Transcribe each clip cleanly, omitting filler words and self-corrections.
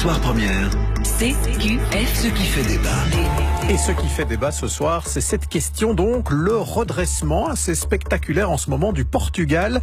Soir Première, CQF, ce qui fait débat. Et ce qui fait débat ce soir, c'est cette question donc, le redressement assez spectaculaire en ce moment du Portugal.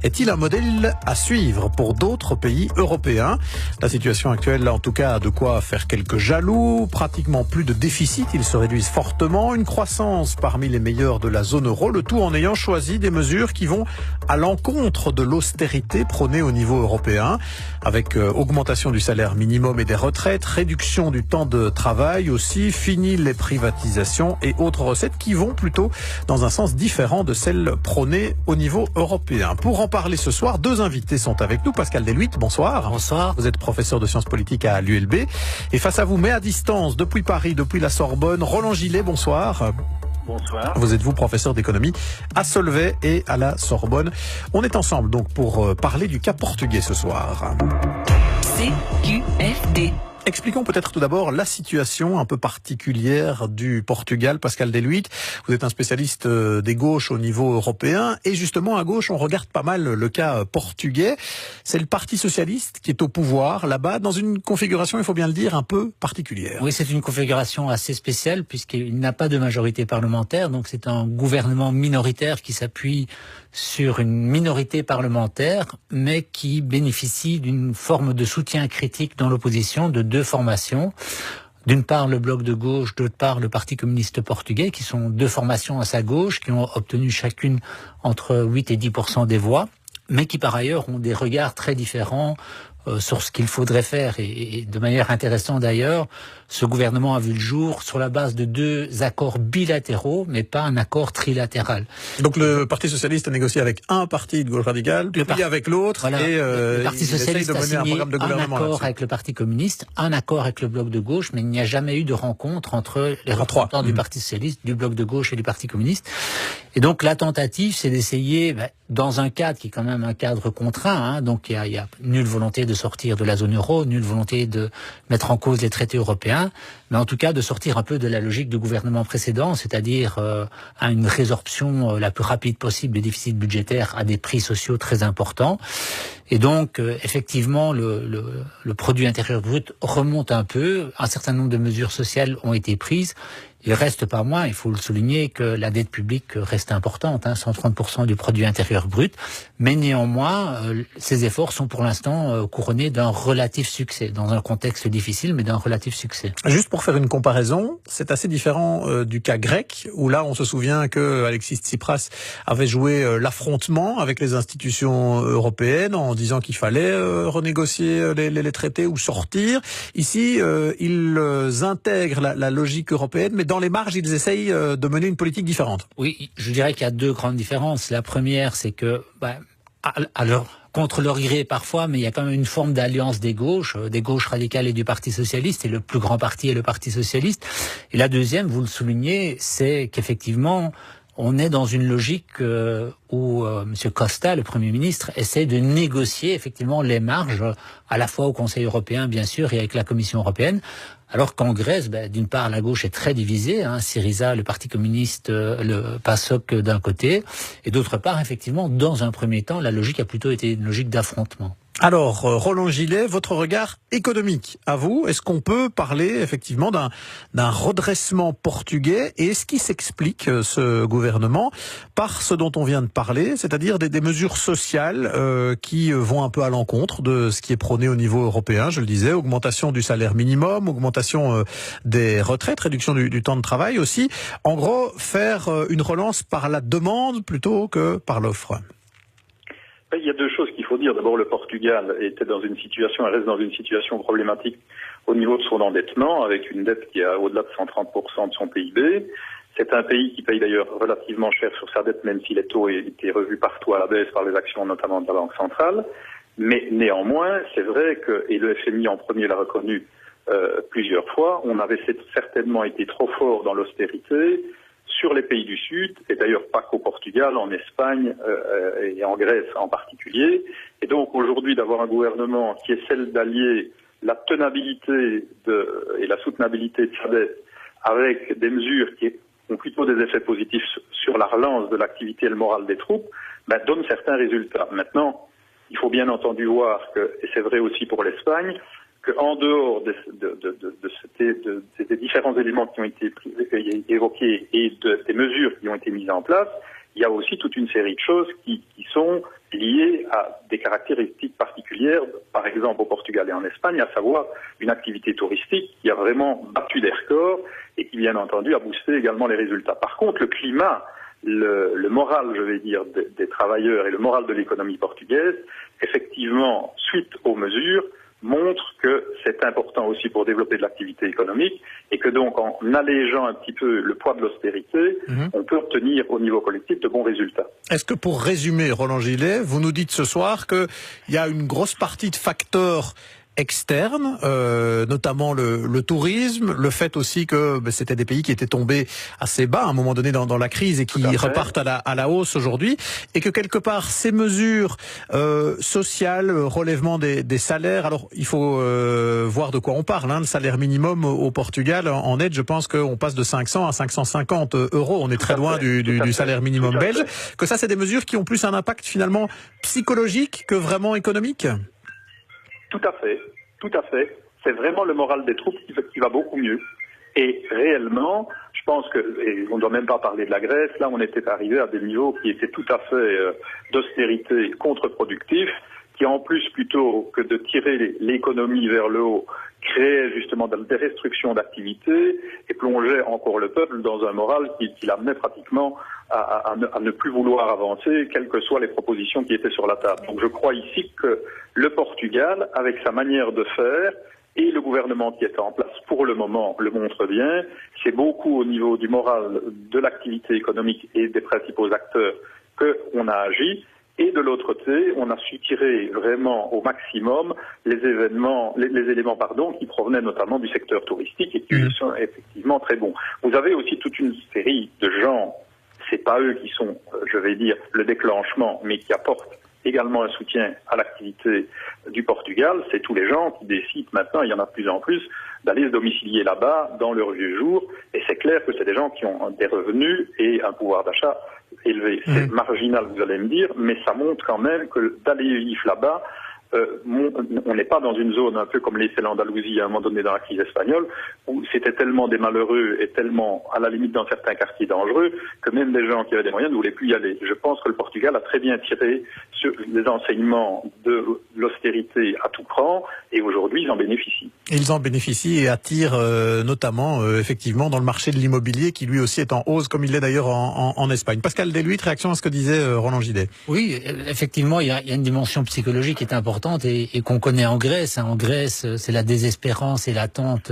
Est-il un modèle à suivre pour d'autres pays européens? La situation actuelle, en tout cas, a de quoi faire quelques jaloux. Pratiquement plus de déficit, ils se réduisent fortement. Une croissance parmi les meilleurs de la zone euro, le tout en ayant choisi des mesures qui vont à l'encontre de l'austérité prônée au niveau européen, avec augmentation du salaire minimum et des retraites, réduction du temps de travail aussi, fini les privatisations et autres recettes qui vont plutôt dans un sens différent de celles prônées au niveau européen. Pour en parler ce soir, deux invités sont avec nous. Pascal Deluit, bonsoir. Bonsoir. Vous êtes professeur de sciences politiques à l'ULB. Et face à vous, mais à distance, depuis Paris, depuis la Sorbonne, Roland Gillet, bonsoir. Bonsoir. Vous êtes professeur d'économie à Solvay et à la Sorbonne. On est ensemble donc pour parler du cas portugais ce soir. CQFD. Expliquons peut-être tout d'abord la situation un peu particulière du Portugal. Pascal Deluit, vous êtes un spécialiste des gauches au niveau européen. Et justement, à gauche, on regarde pas mal le cas portugais. C'est le Parti socialiste qui est au pouvoir là-bas, dans une configuration, il faut bien le dire, un peu particulière. Oui, c'est une configuration assez spéciale puisqu'il n'a pas de majorité parlementaire. Donc c'est un gouvernement minoritaire qui s'appuie sur une minorité parlementaire, mais qui bénéficie d'une forme de soutien critique dans l'opposition de deux formations. D'une part, le bloc de gauche, d'autre part, le Parti communiste portugais, qui sont deux formations à sa gauche, qui ont obtenu chacune entre 8 et 10% des voix, mais qui par ailleurs ont des regards très différents sur ce qu'il faudrait faire. Et de manière intéressante d'ailleurs, ce gouvernement a vu le jour sur la base de deux accords bilatéraux, mais pas un accord trilatéral. Donc le Parti socialiste a négocié avec un parti de gauche radicale, puis avec l'autre, voilà. Et le Parti socialiste de a mener un signé programme de un gouvernement accord avec le Parti communiste, un accord avec le bloc de gauche, mais il n'y a jamais eu de rencontre entre les représentants du Parti socialiste, du bloc de gauche et du Parti communiste. Et donc la tentative, c'est d'essayer, dans un cadre qui est quand même un cadre contraint, donc il y a nulle volonté de sortir de la zone euro, nulle volonté de mettre en cause les traités européens, mais en tout cas de sortir un peu de la logique du gouvernement précédent, c'est-à-dire à une résorption la plus rapide possible des déficits budgétaires à des prix sociaux très importants. Et donc, effectivement, le produit intérieur brut remonte un peu. Un certain nombre de mesures sociales ont été prises. Il reste pas moins, il faut le souligner, que la dette publique reste importante, 130% du produit intérieur brut. Mais néanmoins, ces efforts sont pour l'instant couronnés d'un relatif succès, dans un contexte difficile, mais d'un relatif succès. Juste pour faire une comparaison, c'est assez différent du cas grec, où là, on se souvient que Alexis Tsipras avait joué l'affrontement avec les institutions européennes en disant qu'il fallait renégocier les traités ou sortir. Ici, ils intègrent la logique européenne, mais dans les marges, ils essayent de mener une politique différente. Oui, je dirais qu'il y a deux grandes différences. La première, c'est que, contre leur gré parfois, mais il y a quand même une forme d'alliance des gauches radicales et du Parti socialiste, et le plus grand parti est le Parti socialiste. Et la deuxième, vous le soulignez, c'est qu'effectivement, on est dans une logique où M. Costa, le Premier ministre, essaie de négocier effectivement les marges, à la fois au Conseil européen, bien sûr, et avec la Commission européenne. Alors qu'en Grèce, d'une part, la gauche est très divisée, Syriza, le Parti communiste, le PASOK d'un côté, et d'autre part, effectivement, dans un premier temps, la logique a plutôt été une logique d'affrontement. Alors, Roland Gillet, votre regard économique, à vous, est-ce qu'on peut parler effectivement d'un redressement portugais, et est-ce qu'il s'explique, ce gouvernement, par ce dont on vient de parler, c'est-à-dire des mesures sociales qui vont un peu à l'encontre de ce qui est prôné au niveau européen, je le disais, augmentation du salaire minimum, augmentation des retraites, réduction du temps de travail aussi, en gros, faire une relance par la demande plutôt que par l'offre? Il y a deux choses qu'il faut dire. D'abord, le Portugal reste dans une situation problématique au niveau de son endettement, avec une dette qui est au-delà de 130% de son PIB. C'est un pays qui paye d'ailleurs relativement cher sur sa dette, même si les taux ont été revus partout à la baisse par les actions notamment de la Banque centrale. Mais néanmoins, c'est vrai que, et le FMI en premier l'a reconnu plusieurs fois, on avait certainement été trop fort dans l'austérité sur les pays du Sud, et d'ailleurs pas qu'au Portugal, en Espagne et en Grèce en particulier. Et donc aujourd'hui, d'avoir un gouvernement qui est celle d'allier la tenabilité et la soutenabilité de sa dette avec des mesures qui ont plutôt des effets positifs sur la relance de l'activité et le moral des troupes, donne certains résultats. Maintenant, il faut bien entendu voir que, et c'est vrai aussi pour l'Espagne, qu'en dehors des différents éléments qui ont été évoqués et des mesures qui ont été mises en place, il y a aussi toute une série de choses qui sont liées à des caractéristiques particulières, par exemple au Portugal et en Espagne, à savoir une activité touristique qui a vraiment battu des records et qui, bien entendu, a boosté également les résultats. Par contre, le climat, le moral, je vais dire, des travailleurs et le moral de l'économie portugaise, effectivement, suite aux mesures, montre que c'est important aussi pour développer de l'activité économique et que donc en allégeant un petit peu le poids de l'austérité, on peut obtenir au niveau collectif de bons résultats. Est-ce que pour résumer, Roland Gillet, vous nous dites ce soir qu'il y a une grosse partie de facteurs externes, notamment le tourisme, le fait aussi que c'était des pays qui étaient tombés assez bas à un moment donné dans la crise et qui repartent à la hausse aujourd'hui, et que quelque part ces mesures sociales, relèvement des salaires, alors il faut voir de quoi on parle, le salaire minimum au Portugal en net, je pense qu'on passe de 500 à 550 euros, on est très loin du salaire minimum belge, que ça c'est des mesures qui ont plus un impact finalement psychologique que vraiment économique? Tout à fait. C'est vraiment le moral des troupes qui va beaucoup mieux. Et réellement, je pense que, et on ne doit même pas parler de la Grèce, là on était arrivé à des niveaux qui étaient tout à fait d'austérité contre-productifs, qui en plus, plutôt que de tirer l'économie vers le haut, créait justement des restrictions d'activité et plongeait encore le peuple dans un moral qui l'amenait pratiquement à ne plus vouloir avancer, quelles que soient les propositions qui étaient sur la table. Donc je crois ici que le Portugal, avec sa manière de faire, et le gouvernement qui est en place pour le moment le montre bien, c'est beaucoup au niveau du moral de l'activité économique et des principaux acteurs qu'on a agi. Et de l'autre côté, on a su tirer vraiment au maximum les éléments qui provenaient notamment du secteur touristique et qui sont effectivement très bons. Vous avez aussi toute une série de gens, c'est pas eux qui sont, je vais dire, le déclenchement, mais qui apportent également un soutien à l'activité du Portugal, c'est tous les gens qui décident maintenant, il y en a de plus en plus, d'aller se domicilier là-bas dans leur vieux jour. Et c'est clair que c'est des gens qui ont des revenus et un pouvoir d'achat élevé. C'est marginal, vous allez me dire, mais ça montre quand même que d'aller vivre là-bas, on n'est pas dans une zone un peu comme l'est l'Andalousie à un moment donné dans la crise espagnole, où c'était tellement des malheureux et tellement à la limite dans certains quartiers dangereux que même des gens qui avaient des moyens ne voulaient plus y aller. Je pense que le Portugal a très bien tiré sur les enseignements de l'austérité à tout cran et aujourd'hui ils en bénéficient. Ils en bénéficient et attirent notamment effectivement dans le marché de l'immobilier qui lui aussi est en hausse comme il l'est d'ailleurs en Espagne. Pascal Deluit, réaction à ce que disait Roland Gillet. Oui, effectivement il y a une dimension psychologique qui est importante et qu'on connaît en Grèce. En Grèce, c'est la désespérance et l'attente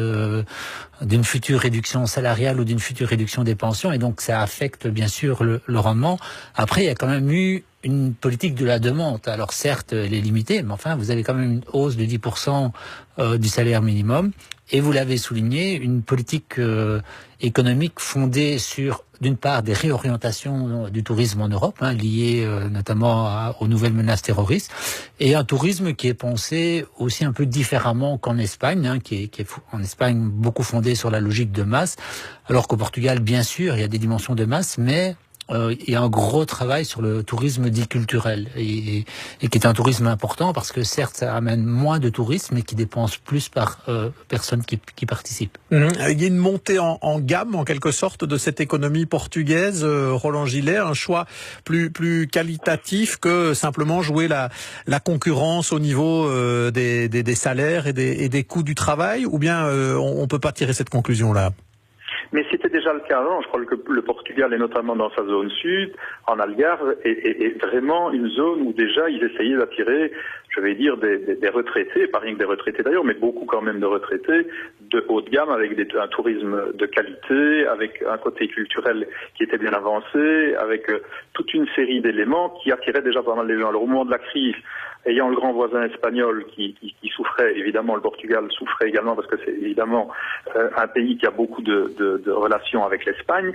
d'une future réduction salariale ou d'une future réduction des pensions et donc ça affecte bien sûr le rendement. Après, il y a quand même eu une politique de la demande. Alors certes, elle est limitée, mais enfin, vous avez quand même une hausse de 10% du salaire minimum. Et vous l'avez souligné, une politique économique fondée sur, d'une part, des réorientations du tourisme en Europe, liées notamment aux nouvelles menaces terroristes, et un tourisme qui est pensé aussi un peu différemment qu'en Espagne, qui est en Espagne beaucoup fondé sur la logique de masse, alors qu'au Portugal, bien sûr, il y a des dimensions de masse, mais il y a un gros travail sur le tourisme dit culturel et qui est un tourisme important parce que certes ça amène moins de touristes mais qui dépense plus par personne qui participe. Il y a une montée en gamme en quelque sorte de cette économie portugaise, Roland Gillet, un choix plus qualitatif que simplement jouer la concurrence au niveau des salaires et des coûts du travail, ou bien on peut pas tirer cette conclusion-là? Mais c'était déjà le cas avant. Je crois que le Portugal, et notamment dans sa zone sud, en Algarve, est vraiment une zone où déjà ils essayaient d'attirer, je vais dire, des retraités, pas rien que des retraités d'ailleurs, mais beaucoup quand même de retraités de haut de gamme, avec un tourisme de qualité, avec un côté culturel qui était bien avancé, avec toute une série d'éléments qui attiraient déjà pas mal les gens. Alors au moment de la crise, ayant le grand voisin espagnol qui souffrait, évidemment le Portugal souffrait également parce que c'est évidemment un pays qui a beaucoup de relations avec l'Espagne.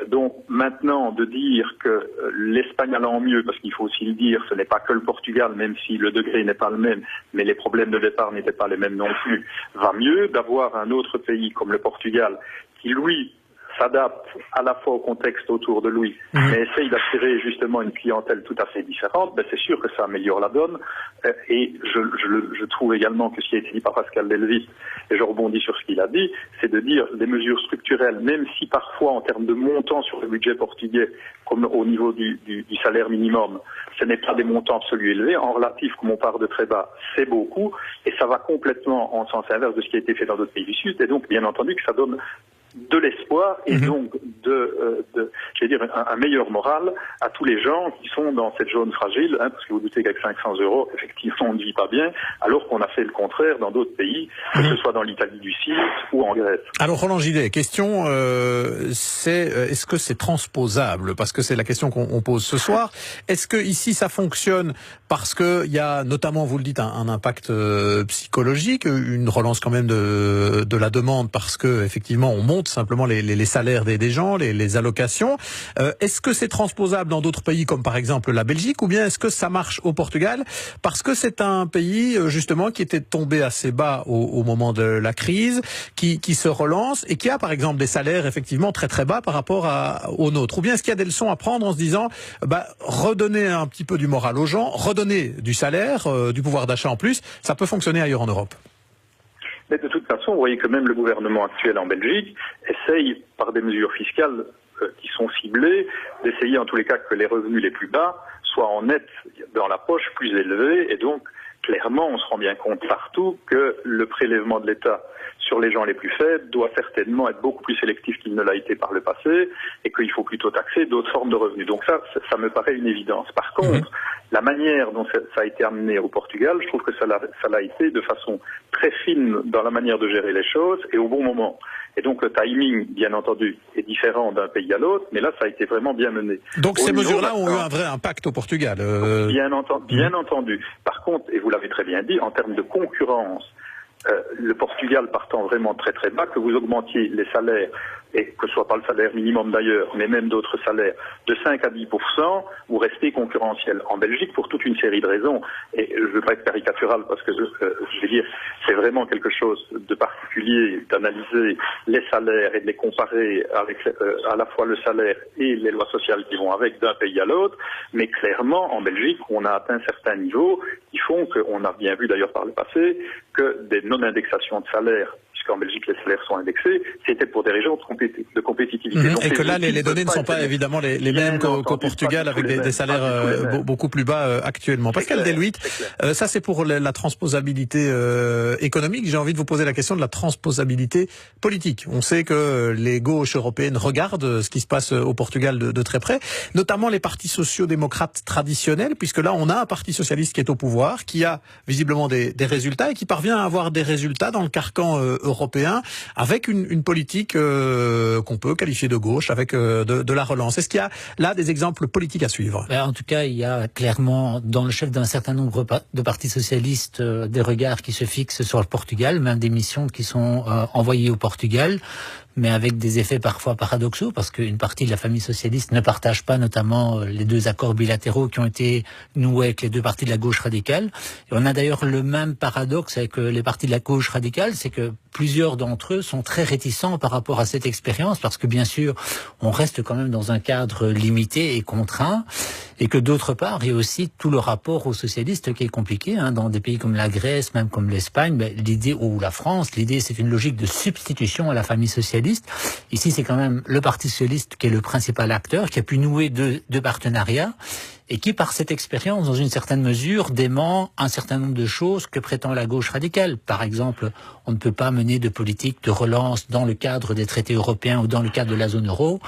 Donc maintenant de dire que l'Espagne allant mieux, parce qu'il faut aussi le dire, ce n'est pas que le Portugal, même si le degré n'est pas le même, mais les problèmes de départ n'étaient pas les mêmes non plus, va mieux, d'avoir un autre pays comme le Portugal qui lui s'adapte à la fois au contexte autour de lui, mais essaye d'attirer justement une clientèle tout à fait différente, c'est sûr que ça améliore la donne. Et je trouve également que ce qui a été dit par Pascal Delviste, et je rebondis sur ce qu'il a dit, c'est de dire des mesures structurelles, même si parfois en termes de montant sur le budget portugais, comme au niveau du salaire minimum, ce n'est pas des montants absolus élevés, en relatif, comme on part de très bas, c'est beaucoup, et ça va complètement en sens inverse de ce qui a été fait dans d'autres pays du Sud, et donc bien entendu que ça donne de l'espoir et donc un meilleur moral à tous les gens qui sont dans cette zone fragile, parce que vous doutez qu'avec 500 €, effectivement, on ne vit pas bien, alors qu'on a fait le contraire dans d'autres pays, que ce soit dans l'Italie du Sud ou en Grèce. Alors Roland Gillet, question, est-ce que c'est transposable? Parce que c'est la question qu'on pose ce soir. Est-ce que ici ça fonctionne parce que il y a notamment, vous le dites, un impact psychologique, une relance quand même de la demande parce que effectivement on monte simplement les salaires des gens, les allocations. Est-ce que c'est transposable dans d'autres pays comme par exemple la Belgique, ou bien est-ce que ça marche au Portugal parce que c'est un pays justement qui était tombé assez bas au moment de la crise, qui se relance et qui a par exemple des salaires effectivement très très bas par rapport aux nôtres? Ou bien est-ce qu'il y a des leçons à prendre en se disant redonner un petit peu du moral aux gens, redonner du salaire, du pouvoir d'achat en plus, ça peut fonctionner ailleurs en Europe? Mais de toute façon, vous voyez que même le gouvernement actuel en Belgique essaye, par des mesures fiscales qui sont ciblées, d'essayer en tous les cas que les revenus les plus bas soient en net dans la poche plus élevés. Et donc, clairement, on se rend bien compte partout que le prélèvement de l'État sur les gens les plus faibles doit certainement être beaucoup plus sélectif qu'il ne l'a été par le passé et qu'il faut plutôt taxer d'autres formes de revenus. Donc ça me paraît une évidence. Par contre, la manière dont ça a été amené au Portugal, je trouve que ça l'a été de façon très fine dans la manière de gérer les choses et au bon moment. Et donc le timing, bien entendu, est différent d'un pays à l'autre, mais là, ça a été vraiment bien mené. Donc ces mesures-là ont eu un vrai impact au Portugal. Bien entendu. Par contre, et vous l'avez très bien dit, en termes de concurrence, le Portugal partant vraiment très très bas, que vous augmentiez les salaires, et que ce soit pas le salaire minimum d'ailleurs, mais même d'autres salaires, de 5 à 10%, vous restez concurrentiel. En Belgique, pour toute une série de raisons, et je ne veux pas être caricatural parce que je veux dire, c'est vraiment quelque chose de particulier d'analyser les salaires et de les comparer avec à la fois le salaire et les lois sociales qui vont avec d'un pays à l'autre, mais clairement, en Belgique, on a atteint certains niveaux qui font qu'on a bien vu d'ailleurs par le passé que des non-indexations de salaires, puisqu'en Belgique les salaires sont indexés, c'était pour des raisons de compétitivité. Donc, et que là, les données ne sont pas évidemment les mêmes qu'au Portugal, avec des salaires beaucoup plus bas actuellement. Pascal Delviste, ça c'est pour la transposabilité économique. J'ai envie de vous poser la question de la transposabilité politique. On sait que les gauches européennes regardent ce qui se passe au Portugal de très près, notamment les partis sociaux-démocrates traditionnels, puisque là on a un parti socialiste qui est au pouvoir, qui a visiblement des résultats et qui parvient à avoir des résultats dans le carcan européen avec une politique qu'on peut qualifier de gauche, avec de la relance. Est-ce qu'il y a là des exemples politiques à suivre? En tout cas, il y a clairement dans le chef d'un certain nombre de partis socialistes des regards qui se fixent sur le Portugal, même des missions qui sont envoyées au Portugal, mais avec des effets parfois paradoxaux, parce qu'une partie de la famille socialiste ne partage pas notamment les 2 accords bilatéraux qui ont été noués avec les 2 partis de la gauche radicale. Et on a d'ailleurs le même paradoxe avec les partis de la gauche radicale, c'est que plusieurs d'entre eux sont très réticents par rapport à cette expérience, parce que bien sûr, on reste quand même dans un cadre limité et contraint, et que d'autre part, il y a aussi tout le rapport aux socialistes qui est compliqué, dans des pays comme la Grèce, même comme l'Espagne, l'idée, ou la France, l'idée c'est une logique de substitution à la famille socialiste. Ici, c'est quand même le Parti socialiste qui est le principal acteur, qui a pu nouer deux partenariats, et qui, par cette expérience, dans une certaine mesure, dément un certain nombre de choses que prétend la gauche radicale. Par exemple, on ne peut pas mener de politique de relance dans le cadre des traités européens ou dans le cadre de la zone euro.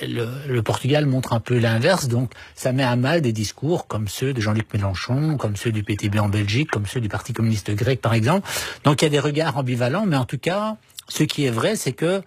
Le Portugal montre un peu l'inverse, donc ça met à mal des discours comme ceux de Jean-Luc Mélenchon, comme ceux du PTB en Belgique, comme ceux du Parti communiste grec, par exemple. Donc il y a des regards ambivalents, mais en tout cas, ce qui est vrai, c'est que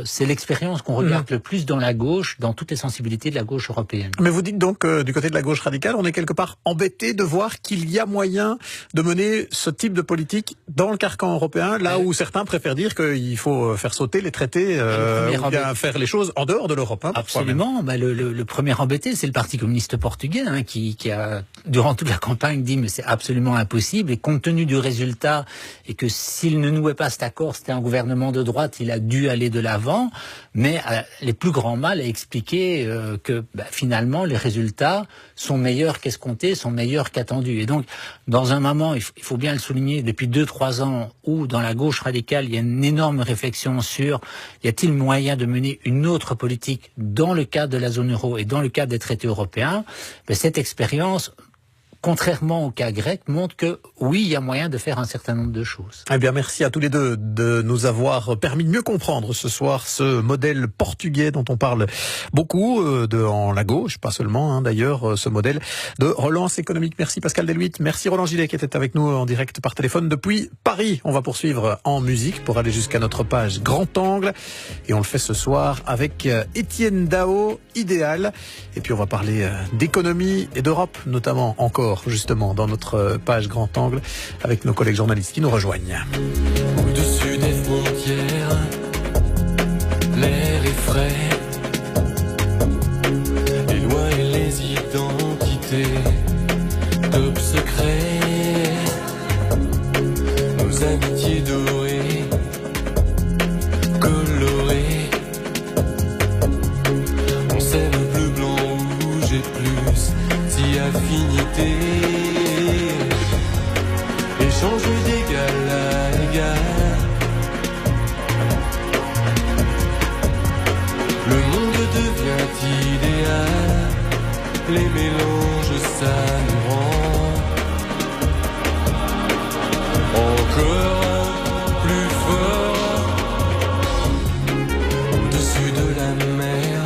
c'est l'expérience qu'on regarde le plus dans la gauche, dans toutes les sensibilités de la gauche européenne. Mais vous dites donc du côté de la gauche radicale, on est quelque part embêté de voir qu'il y a moyen de mener ce type de politique dans le carcan européen, là où certains préfèrent dire qu'il faut faire sauter les traités ou bien faire les choses en dehors de l'Europe. Absolument. Le premier embêté, c'est le Parti communiste portugais qui a, durant toute la campagne, dit mais c'est absolument impossible. Et compte tenu du résultat, et que s'il ne nouait pas cet accord, c'était un gouvernement de droite, il a dû aller de l'avant. avant, mais les plus grands mal à expliquer que finalement les résultats sont meilleurs qu'escomptés, sont meilleurs qu'attendus. Et donc, dans un moment, il faut bien le souligner, depuis 2-3 ans, où dans la gauche radicale, il y a une énorme réflexion sur y a-t-il moyen de mener une autre politique dans le cadre de la zone euro et dans le cadre des traités européens, cette expérience, contrairement au cas grec, montre que oui, il y a moyen de faire un certain nombre de choses. Eh bien, merci à tous les deux de nous avoir permis de mieux comprendre ce soir ce modèle portugais dont on parle beaucoup en la gauche, pas seulement d'ailleurs, ce modèle de relance économique. Merci Pascal Deluitte, merci Roland Gillet qui était avec nous en direct par téléphone depuis Paris. On va poursuivre en musique pour aller jusqu'à notre page Grand Angle et on le fait ce soir avec Étienne Dao, Idéal. Et puis on va parler d'économie et d'Europe notamment encore justement dans notre page Grand Angle avec nos collègues journalistes qui nous rejoignent. Au-dessus des frontières, l'air est frais, éloigne les identités, top secret, nos amitiés dorées, colorées, on s'aime bleu, blanc, rouge et plus, si affinité. Échanger d'égal à égal, le monde devient idéal, les mélanges ça nous rend encore plus fort. Au-dessus de la mer,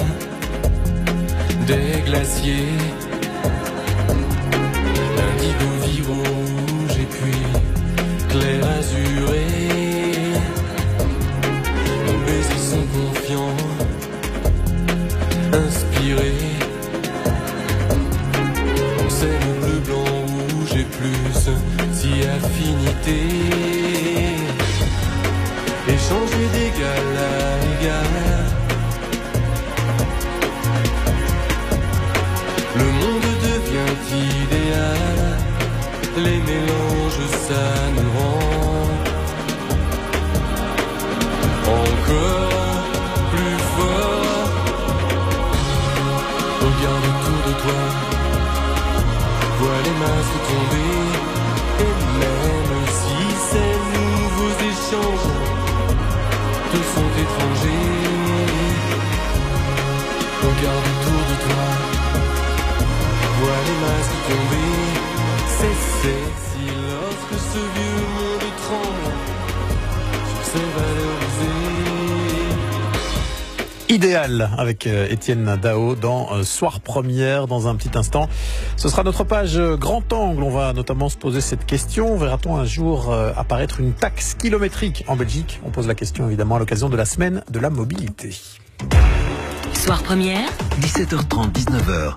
des glaciers, l'indigo vibre rouge et puis clair azuré, nos baisers sont confiants, inspirés, on sait le bleu, blanc, rouge et plus, si affinité, échanger d'égal à égal, le monde devient idéal, les mélanges ça nous rend encore plus fort. Regarde autour de toi, vois les masques tomber, et même si ces nouveaux échanges te sont étrangers, regarde autour de toi, vois les masques tomber. C'est sexy lorsque ce vieux monde tremble sur ses valeurs usées. Idéal avec Étienne Dao dans Soir Première dans un petit instant. Ce sera notre page Grand Angle. On va notamment se poser cette question. Verra-t-on un jour apparaître une taxe kilométrique en Belgique? On pose la question évidemment à l'occasion de la semaine de la mobilité. Soir Première, 17h30, 19h.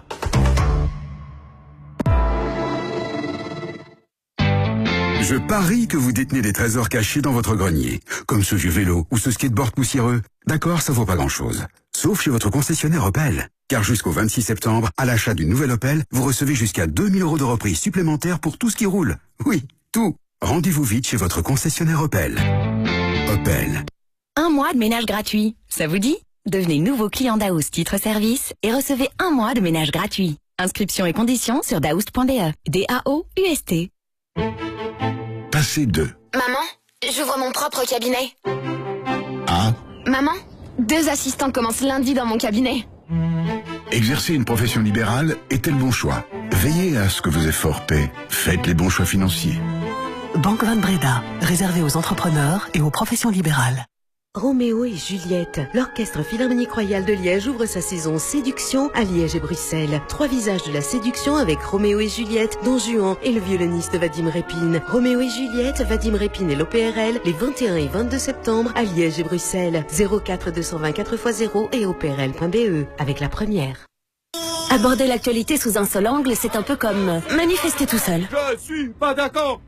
Je parie que vous détenez des trésors cachés dans votre grenier, comme ce vieux vélo ou ce skateboard poussiéreux. D'accord, ça vaut pas grand-chose. Sauf chez votre concessionnaire Opel. Car jusqu'au 26 septembre, à l'achat d'une nouvelle Opel, vous recevez jusqu'à 2000 € de reprise supplémentaire pour tout ce qui roule. Oui, tout. Rendez-vous vite chez votre concessionnaire Opel. Opel. 1 mois de ménage gratuit. Ça vous dit? Devenez nouveau client Daoust titre service et recevez 1 mois de ménage gratuit. Inscription et conditions sur daoust.be. D-A-O-U-S-T. Passez 2. Maman, j'ouvre mon propre cabinet. Ah. Maman, 2 assistants commencent lundi dans mon cabinet. Exercer une profession libérale était le bon choix. Veillez à ce que vos efforts paient. Faites les bons choix financiers. Banque Van Breda, réservée aux entrepreneurs et aux professions libérales. Roméo et Juliette, l'Orchestre Philharmonique Royal de Liège ouvre sa saison Séduction à Liège et Bruxelles. 3 visages de la séduction avec Roméo et Juliette, Don Juan et le violoniste Vadim Repin. Roméo et Juliette, Vadim Repin et l'OPRL, les 21 et 22 septembre à Liège et Bruxelles. 04 220 4x0 et oprl.be avec la première. Aborder l'actualité sous un seul angle, c'est un peu comme manifester tout seul. Je suis pas d'accord,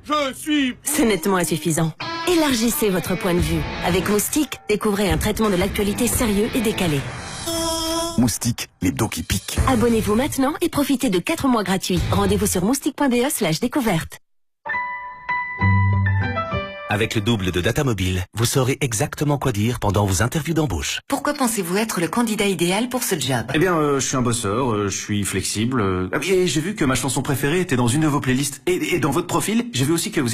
C'est nettement insuffisant. Élargissez votre point de vue. Avec Moustique, découvrez un traitement de l'actualité sérieux et décalé. Moustique, les dos qui piquent. Abonnez-vous maintenant et profitez de 4 mois gratuits. Rendez-vous sur moustique.be/découverte. Avec le double de data mobile, vous saurez exactement quoi dire pendant vos interviews d'embauche. Pourquoi pensez-vous être le candidat idéal pour ce job? Eh bien, je suis un bosseur, je suis flexible. Et j'ai vu que ma chanson préférée était dans une de vos playlists. Et dans votre profil, j'ai vu aussi que vous étiez